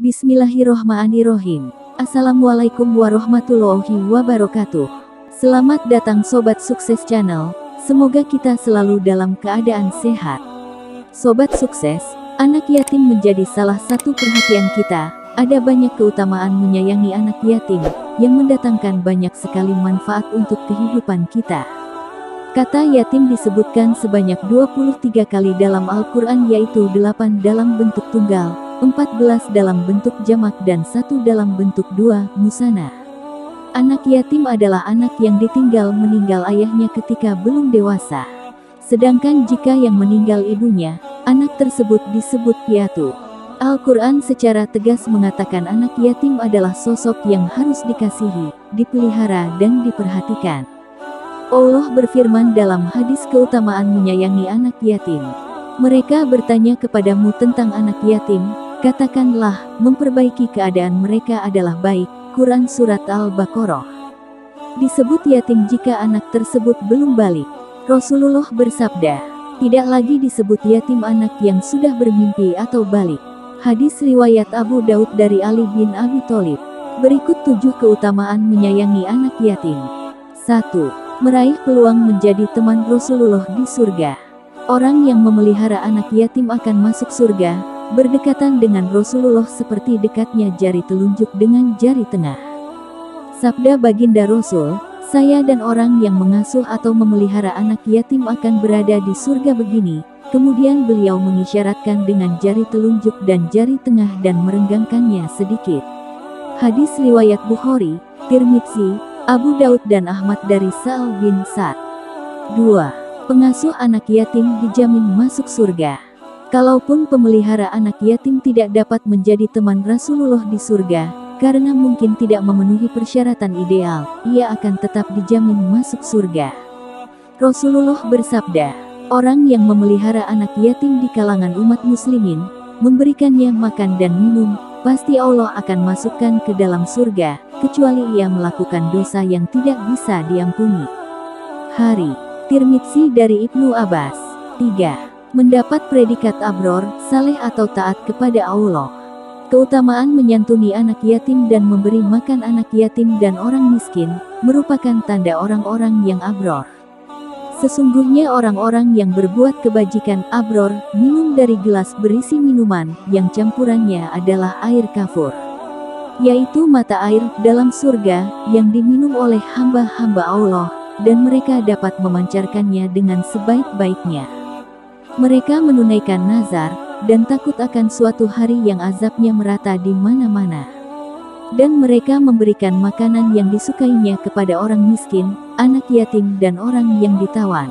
Bismillahirrohmanirrohim. Assalamualaikum warahmatullahi wabarakatuh. Selamat datang Sobat Sukses Channel. Semoga kita selalu dalam keadaan sehat. Sobat Sukses, anak yatim menjadi salah satu perhatian kita. Ada banyak keutamaan menyayangi anak yatim, yang mendatangkan banyak sekali manfaat untuk kehidupan kita. Kata yatim disebutkan sebanyak 23 kali dalam Al-Quran, yaitu 8 dalam bentuk tunggal, 14 dalam bentuk jamak dan 1 dalam bentuk dua, musana. Anak yatim adalah anak yang ditinggal meninggal ayahnya ketika belum dewasa. Sedangkan jika yang meninggal ibunya, anak tersebut disebut piatu. Al-Quran secara tegas mengatakan anak yatim adalah sosok yang harus dikasihi, dipelihara dan diperhatikan. Allah berfirman dalam hadis keutamaan menyayangi anak yatim. Mereka bertanya kepadamu tentang anak yatim, katakanlah, memperbaiki keadaan mereka adalah baik. Quran Surat Al-Baqarah. Disebut yatim jika anak tersebut belum balik. Rasulullah bersabda, tidak lagi disebut yatim anak yang sudah bermimpi atau balik. Hadis riwayat Abu Daud dari Ali bin Abi Thalib. Berikut 7 keutamaan menyayangi anak yatim. 1. Meraih peluang menjadi teman Rasulullah di surga. Orang yang memelihara anak yatim akan masuk surga, berdekatan dengan Rasulullah seperti dekatnya jari telunjuk dengan jari tengah. Sabda baginda Rasul, saya dan orang yang mengasuh atau memelihara anak yatim akan berada di surga begini. Kemudian beliau mengisyaratkan dengan jari telunjuk dan jari tengah dan merenggangkannya sedikit. Hadis riwayat Bukhari, Tirmidzi, Abu Daud dan Ahmad dari Sa'al bin Sa'd. 2. Pengasuh anak yatim dijamin masuk surga. Kalaupun pemelihara anak yatim tidak dapat menjadi teman Rasulullah di surga, karena mungkin tidak memenuhi persyaratan ideal, ia akan tetap dijamin masuk surga. Rasulullah bersabda, orang yang memelihara anak yatim di kalangan umat muslimin, memberikannya makan dan minum, pasti Allah akan masukkan ke dalam surga, kecuali ia melakukan dosa yang tidak bisa diampuni. Hari Tirmidzi dari Ibnu Abbas. 3. Mendapat predikat abror, saleh atau taat kepada Allah. Keutamaan menyantuni anak yatim dan memberi makan anak yatim dan orang miskin, merupakan tanda orang-orang yang abror. Sesungguhnya orang-orang yang berbuat kebajikan abror, minum dari gelas berisi minuman, yang campurannya adalah air kafur. Yaitu mata air dalam surga, yang diminum oleh hamba-hamba Allah, dan mereka dapat memancarkannya dengan sebaik-baiknya. Mereka menunaikan nazar, dan takut akan suatu hari yang azabnya merata di mana-mana. Dan mereka memberikan makanan yang disukainya kepada orang miskin, anak yatim dan orang yang ditawan.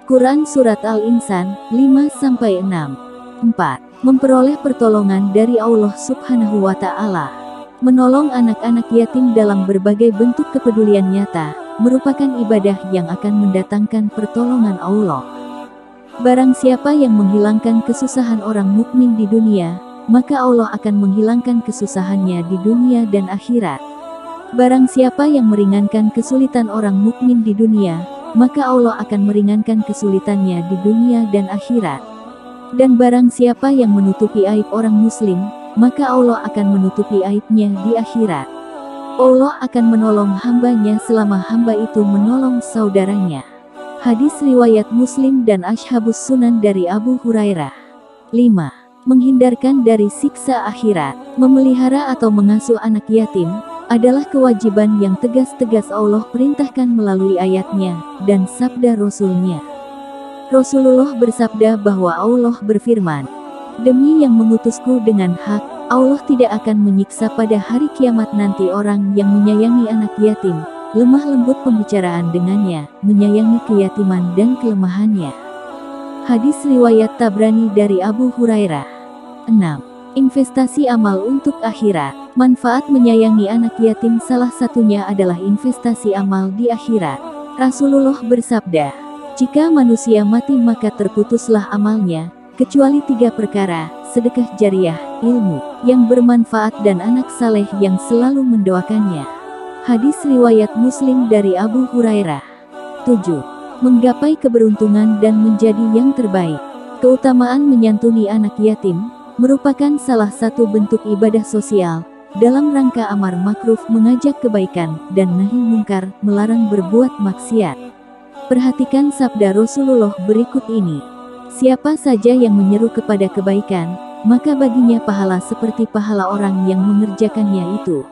Quran Surat Al-Insan, 5-6. 4. Memperoleh pertolongan dari Allah Subhanahu wa Ta'ala. Menolong anak-anak yatim dalam berbagai bentuk kepedulian nyata, merupakan ibadah yang akan mendatangkan pertolongan Allah. Barang siapa yang menghilangkan kesusahan orang mukmin di dunia, maka Allah akan menghilangkan kesusahannya di dunia dan akhirat. Barang siapa yang meringankan kesulitan orang mukmin di dunia, maka Allah akan meringankan kesulitannya di dunia dan akhirat. Dan barang siapa yang menutupi aib orang muslim, maka Allah akan menutupi aibnya di akhirat. Allah akan menolong hambanya selama hamba itu menolong saudaranya. Hadis riwayat Muslim dan Ashabus Sunan dari Abu Hurairah. 5. Menghindarkan dari siksa akhirat. Memelihara atau mengasuh anak yatim adalah kewajiban yang tegas-tegas Allah perintahkan melalui ayatnya dan sabda Rasul-Nya. Rasulullah bersabda bahwa Allah berfirman, demi yang mengutusku dengan hak, Allah tidak akan menyiksa pada hari kiamat nanti orang yang menyayangi anak yatim, lemah lembut pembicaraan dengannya, menyayangi keyatiman dan kelemahannya. Hadis riwayat Tabrani dari Abu Hurairah. 6. Investasi amal untuk akhirat. Manfaat menyayangi anak yatim salah satunya adalah investasi amal di akhirat. Rasulullah bersabda, jika manusia mati maka terputuslah amalnya, kecuali 3 perkara, sedekah jariah, ilmu yang bermanfaat dan anak saleh yang selalu mendoakannya. Hadis riwayat Muslim dari Abu Hurairah. 7. Menggapai keberuntungan dan menjadi yang terbaik. Keutamaan menyantuni anak yatim, merupakan salah satu bentuk ibadah sosial, dalam rangka amar makruf mengajak kebaikan, dan nahi mungkar melarang berbuat maksiat. Perhatikan sabda Rasulullah berikut ini. Siapa saja yang menyeru kepada kebaikan, maka baginya pahala seperti pahala orang yang mengerjakannya itu.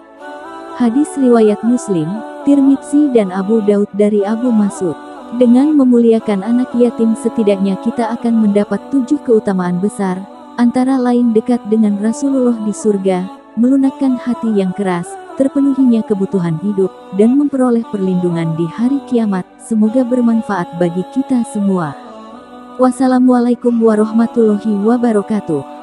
Hadis riwayat Muslim, Tirmidzi dan Abu Daud dari Abu Mas'ud. Dengan memuliakan anak yatim setidaknya kita akan mendapat 7 keutamaan besar, antara lain dekat dengan Rasulullah di surga, melunakkan hati yang keras, terpenuhinya kebutuhan hidup, dan memperoleh perlindungan di hari kiamat. Semoga bermanfaat bagi kita semua. Wassalamualaikum warahmatullahi wabarakatuh.